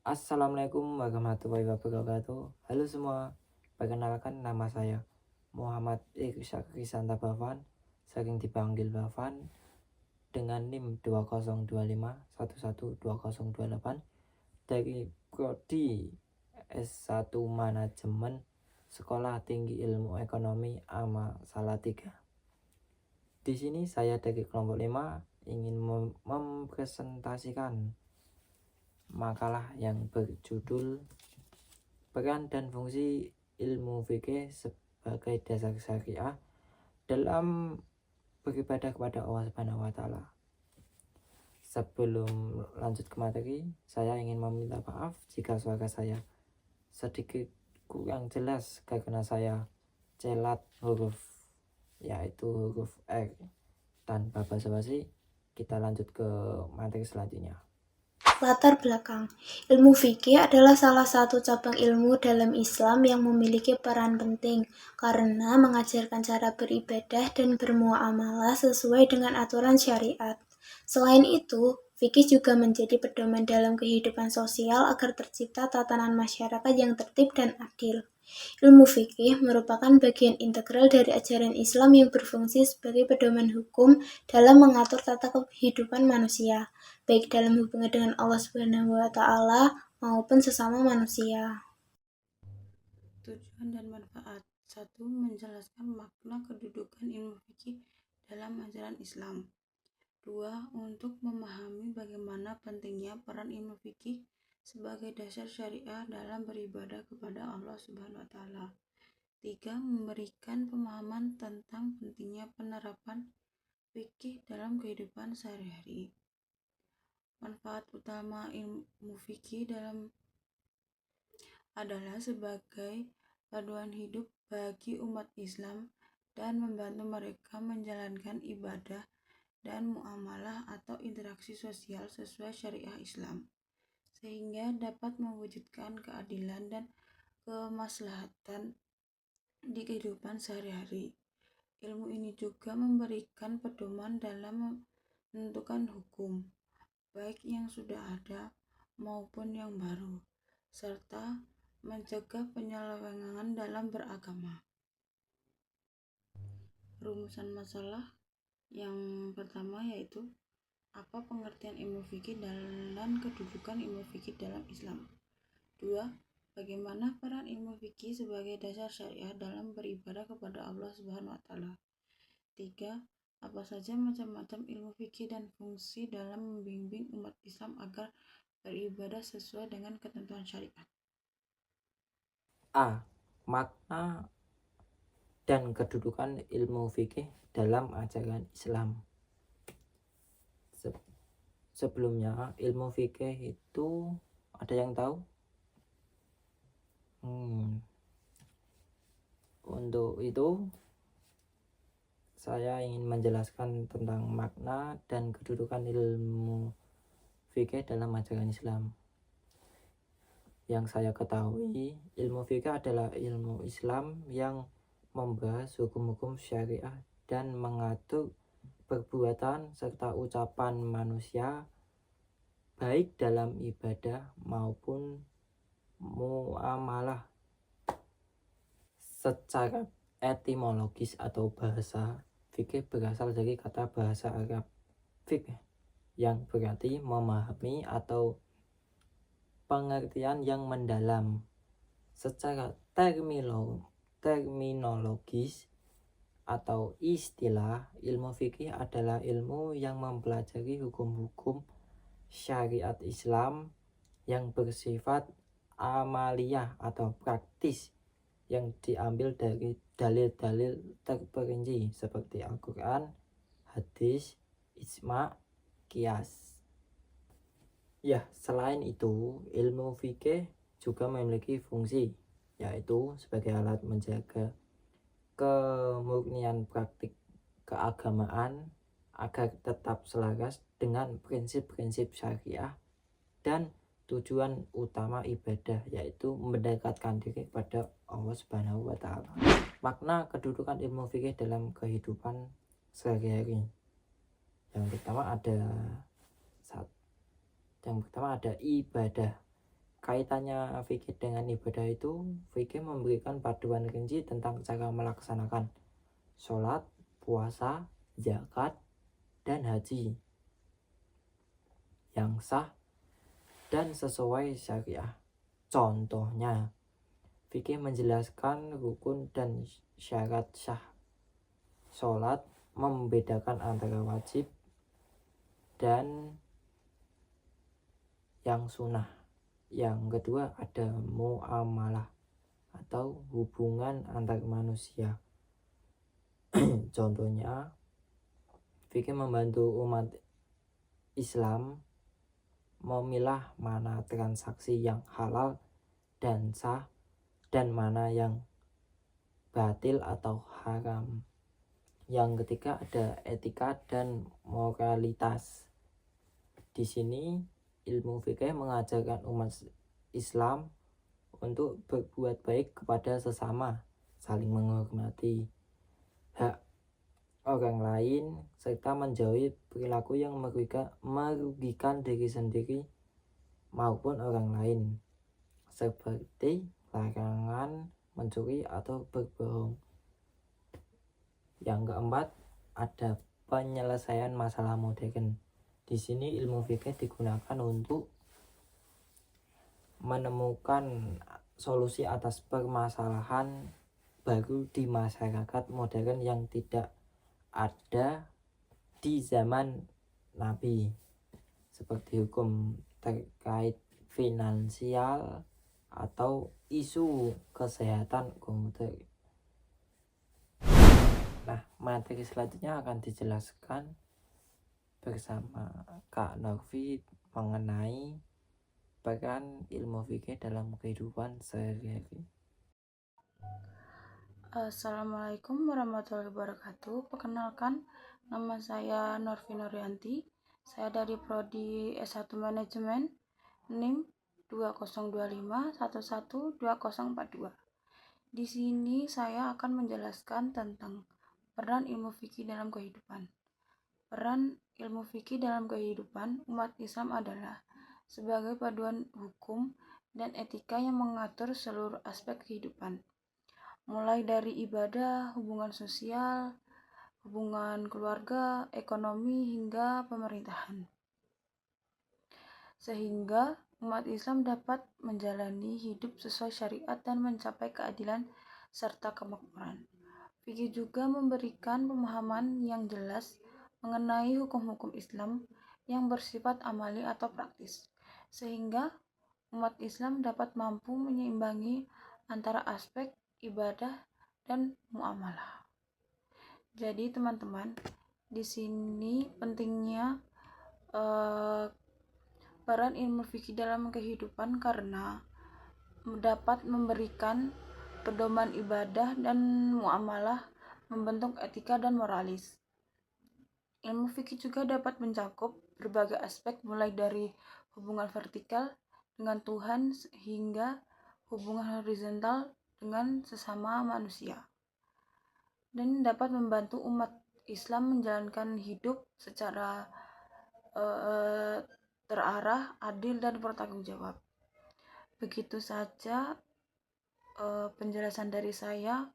Assalamualaikum warahmatullahi wabarakatuh. Halo semua, perkenalkan nama saya Muhammad Irsyak Risanta Bafan, sering dipanggil Bafan, dengan NIM 2025112028 dari Prodi S1 Manajemen Sekolah Tinggi Ilmu Ekonomi AMA Salatiga. Di sini saya dari kelompok 5 ingin mempresentasikan makalah yang berjudul Peran dan Fungsi Ilmu Fikih sebagai Dasar Syariah dalam beribadah kepada Allah Subhanahu wa Ta'ala. Sebelum lanjut ke materi, saya ingin meminta maaf jika suara saya sedikit kurang jelas karena saya celat huruf, yaitu huruf R. Tanpa basa-basi, kita lanjut ke materi selanjutnya. Latar belakang. Ilmu fikih adalah salah satu cabang ilmu dalam Islam yang memiliki peran penting karena mengajarkan cara beribadah dan bermuamalah sesuai dengan aturan syariat. Selain itu, fikih juga menjadi pedoman dalam kehidupan sosial agar tercipta tatanan masyarakat yang tertib dan adil. Ilmu fikih merupakan bagian integral dari ajaran Islam yang berfungsi sebagai pedoman hukum dalam mengatur tata kehidupan manusia, baik dalam hubungan dengan Allah Subhanahu wa Ta'ala maupun sesama manusia. Tujuan dan manfaat. 1. Menjelaskan makna kedudukan ilmu fikih dalam ajaran Islam. 2. Untuk memahami bagaimana pentingnya peran ilmu fikih sebagai dasar syariah dalam beribadah kepada Allah Subhanahu wa Ta'ala. 3. Memberikan pemahaman tentang pentingnya penerapan fikih dalam kehidupan sehari-hari. Manfaat utama ilmu fikih adalah sebagai panduan hidup bagi umat Islam dan membantu mereka menjalankan ibadah dan muamalah atau interaksi sosial sesuai syariah Islam, sehingga dapat mewujudkan keadilan dan kemaslahatan di kehidupan sehari-hari. Ilmu ini juga memberikan pedoman dalam menentukan hukum, baik yang sudah ada maupun yang baru, serta mencegah penyelewengan dalam beragama. Rumusan masalah yang pertama yaitu apa pengertian ilmu fikih dan kedudukan ilmu fikih dalam Islam. 2. Bagaimana peran ilmu fikih sebagai dasar syariah dalam beribadah kepada Allah Subhanahu wa Ta'ala. 3. Apa saja macam-macam ilmu fikih dan fungsi dalam membimbing umat Islam agar beribadah sesuai dengan ketentuan syariat. A. Makna dan kedudukan ilmu fikih dalam ajaran Islam. Sebelumnya, ilmu fikih itu ada yang tahu? Untuk itu, saya ingin menjelaskan tentang makna dan kedudukan ilmu fikih dalam ajaran Islam. Yang saya ketahui, ilmu fikih adalah ilmu Islam yang membahas hukum-hukum syariah dan mengatur perbuatan serta ucapan manusia baik dalam ibadah maupun muamalah. Secara etimologis atau bahasa, fikih berasal dari kata bahasa Arab fiqh yang berarti memahami atau pengertian yang mendalam. Secara terminologis atau istilah, ilmu fikih adalah ilmu yang mempelajari hukum-hukum syariat Islam yang bersifat amaliyah atau praktis yang diambil dari dalil-dalil terperinci seperti Al-Quran, hadis, ijma', qiyas. Ya, selain itu, ilmu fikih juga memiliki fungsi, yaitu sebagai alat menjaga kemurnian praktik keagamaan agar tetap selaras dengan prinsip-prinsip syariah dan tujuan utama ibadah, yaitu mendekatkan diri kepada Allah Subhanahu wa Ta'ala. Makna kedudukan ilmu fikih dalam kehidupan sehari-hari. Yang pertama ada ibadah. Kaitannya fikih dengan ibadah itu, fikih memberikan paduan rinci tentang cara melaksanakan sholat, puasa, zakat, dan haji yang sah dan sesuai syariah. Contohnya, fikih menjelaskan rukun dan syarat sah sholat, membedakan antara wajib dan yang sunnah. Yang kedua ada muamalah atau hubungan antar manusia. Contohnya, fikih membantu umat Islam memilah mana transaksi yang halal dan sah dan mana yang batil atau haram. Yang ketiga ada etika dan moralitas. Di sini ilmu fikih mengajarkan umat Islam untuk berbuat baik kepada sesama, saling menghormati hak orang lain, serta menjauhi perilaku yang merugikan diri sendiri maupun orang lain, seperti larangan mencuri atau berbohong. Yang keempat ada penyelesaian masalah modern. Di sini ilmu fikih digunakan untuk menemukan solusi atas permasalahan baru di masyarakat modern yang tidak ada di zaman Nabi, seperti hukum terkait finansial atau isu kesehatan komputer. Nah, materi selanjutnya akan dijelaskan bersama Kak Norvi mengenai peran ilmu fikih dalam kehidupan sehari-hari. Assalamualaikum warahmatullahi wabarakatuh. Perkenalkan, nama saya Norvi Nuryanti. Saya dari Prodi S1 Manajemen, NIM 2025112042. Di sini saya akan menjelaskan tentang peran ilmu fikih dalam kehidupan. Peran ilmu fikih dalam kehidupan umat Islam adalah sebagai paduan hukum dan etika yang mengatur seluruh aspek kehidupan, mulai dari ibadah, hubungan sosial, hubungan keluarga, ekonomi, hingga pemerintahan, sehingga umat Islam dapat menjalani hidup sesuai syariat dan mencapai keadilan serta kemakmuran. Fikih juga memberikan pemahaman yang jelas mengenai hukum-hukum Islam yang bersifat amali atau praktis, sehingga umat Islam dapat mampu menyeimbangi antara aspek ibadah dan muamalah. Jadi teman-teman, di sini pentingnya peran ilmu fikih dalam kehidupan karena dapat memberikan pedoman ibadah dan muamalah, membentuk etika dan moralis. Ilmu fikih juga dapat mencakup berbagai aspek mulai dari hubungan vertikal dengan Tuhan hingga hubungan horizontal dengan sesama manusia, dan dapat membantu umat Islam menjalankan hidup secara terarah, adil, dan bertanggung jawab. Begitu saja penjelasan dari saya.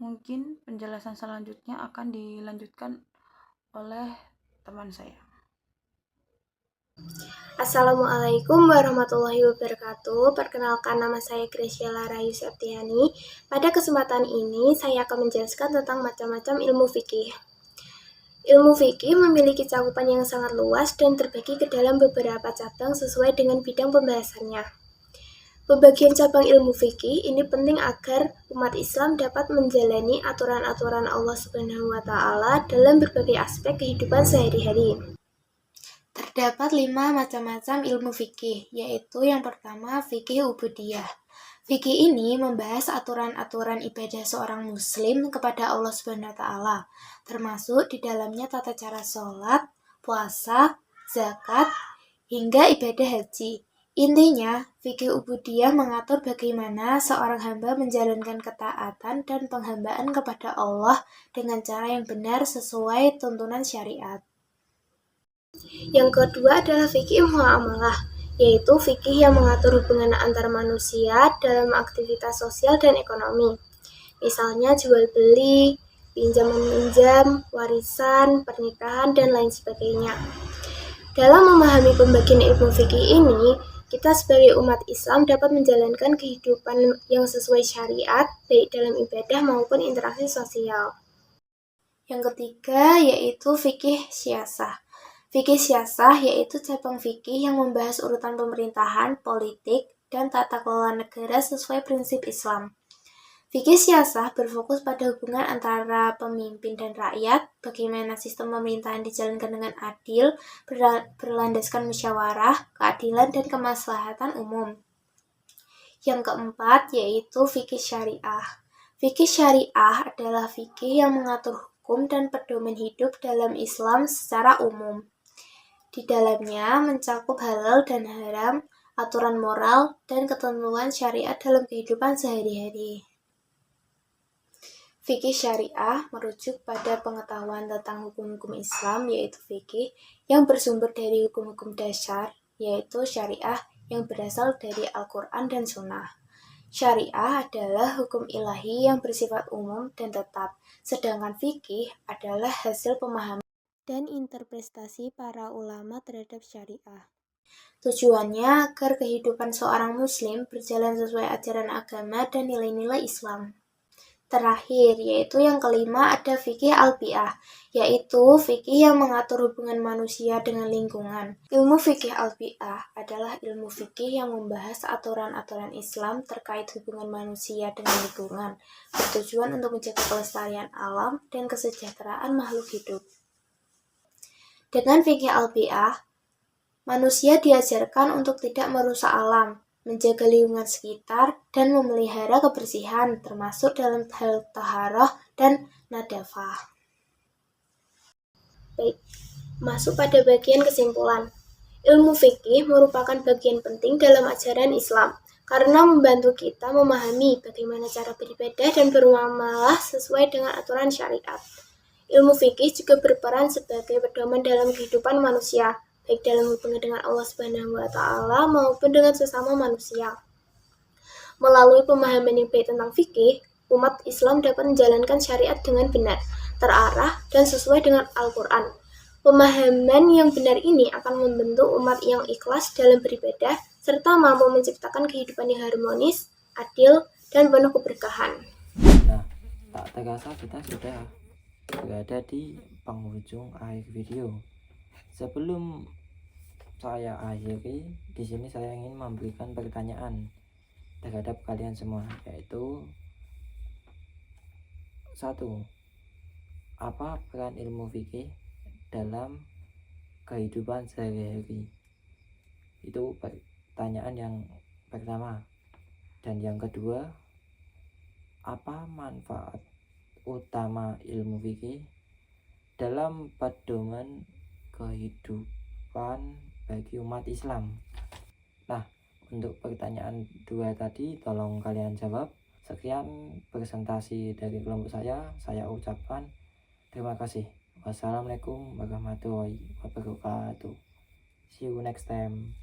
Mungkin penjelasan selanjutnya akan dilanjutkan oleh teman saya. Assalamualaikum warahmatullahi wabarakatuh. Perkenalkan, nama saya Gracia Rayu Septiani. Pada kesempatan ini saya akan menjelaskan tentang macam-macam ilmu fikih. Ilmu fikih memiliki cakupan yang sangat luas dan terbagi ke dalam beberapa cabang sesuai dengan bidang pembahasannya. Pembagian cabang ilmu fikih ini penting agar umat Islam dapat menjalani aturan-aturan Allah Subhanahu wa Ta'ala dalam berbagai aspek kehidupan sehari-hari. Terdapat 5 macam-macam ilmu fikih, yaitu yang pertama fikih ubudiyah. Fikih ini membahas aturan-aturan ibadah seorang muslim kepada Allah Subhanahu wa Ta'ala, termasuk di dalamnya tata cara sholat, puasa, zakat, hingga ibadah haji. Intinya, fikih ubudiyah mengatur bagaimana seorang hamba menjalankan ketaatan dan penghambaan kepada Allah dengan cara yang benar sesuai tuntunan syariat. Yang kedua adalah fikih muamalah. yaitu fikih yang mengatur hubungan antar manusia dalam aktivitas sosial dan ekonomi. Misalnya jual beli, pinjam meminjam, warisan, pernikahan, dan lain sebagainya. Dalam memahami pembagian ilmu fikih ini, kita sebagai umat Islam dapat menjalankan kehidupan yang sesuai syariat, baik dalam ibadah maupun interaksi sosial. Yang ketiga yaitu fikih siasah. Fikih siasah yaitu cabang fikih yang membahas urutan pemerintahan, politik, dan tata kelola negara sesuai prinsip Islam. Fikih siasah berfokus pada hubungan antara pemimpin dan rakyat, bagaimana sistem pemerintahan dijalankan dengan adil, berlandaskan musyawarah, keadilan, dan kemaslahatan umum. Yang keempat yaitu fikih syariah. Fikih syariah adalah fikih yang mengatur hukum dan pedoman hidup dalam Islam secara umum. Di dalamnya mencakup halal dan haram, aturan moral, dan ketentuan syariat dalam kehidupan sehari-hari. Fikih syariah merujuk pada pengetahuan tentang hukum-hukum Islam, yaitu fikih yang bersumber dari hukum-hukum dasar, yaitu syariah yang berasal dari Al-Quran dan Sunnah. Syariah adalah hukum ilahi yang bersifat umum dan tetap, sedangkan fikih adalah hasil pemahaman dan interpretasi para ulama terhadap syariah. Tujuannya agar kehidupan seorang muslim berjalan sesuai ajaran agama dan nilai-nilai Islam. Terakhir, yaitu yang kelima ada fikih albiah, yaitu fikih yang mengatur hubungan manusia dengan lingkungan. Ilmu fikih albiah adalah ilmu fikih yang membahas aturan-aturan Islam terkait hubungan manusia dengan lingkungan, bertujuan untuk menjaga kelestarian alam dan kesejahteraan makhluk hidup. Dengan fikih albiah, manusia diajarkan untuk tidak merusak alam, menjaga lingkungan sekitar, dan memelihara kebersihan, termasuk dalam hal taharah dan nadafah. Baik, masuk pada bagian kesimpulan. Ilmu fikih merupakan bagian penting dalam ajaran Islam, karena membantu kita memahami bagaimana cara beribadah dan bermuamalah sesuai dengan aturan syariat. Ilmu fikih juga berperan sebagai pedoman dalam kehidupan manusia, baik dalam hubungan dengan Allah Subhanahu wa Ta'ala maupun dengan sesama manusia. Melalui pemahaman yang baik tentang fikih, umat Islam dapat menjalankan syariat dengan benar, terarah, dan sesuai dengan Al-Quran. Pemahaman yang benar ini akan membentuk umat yang ikhlas dalam beribadah, serta mampu menciptakan kehidupan yang harmonis, adil, dan penuh keberkahan. Nah, tak terasa kita sudah berada di penghujung akhir video. Sebelum saya akhiri, di sini saya ingin memberikan pertanyaan terhadap kalian semua, yaitu 1. Apa peran ilmu fikih dalam kehidupan sehari-hari? Itu pertanyaan yang pertama. Dan yang kedua, apa manfaat utama ilmu fikih dalam pedoman kehidupan bagi umat Islam? Nah, untuk pertanyaan 2 tadi tolong kalian jawab. Sekian presentasi dari kelompok saya ucapkan terima kasih. Wassalamualaikum warahmatullahi wabarakatuh. See you next time.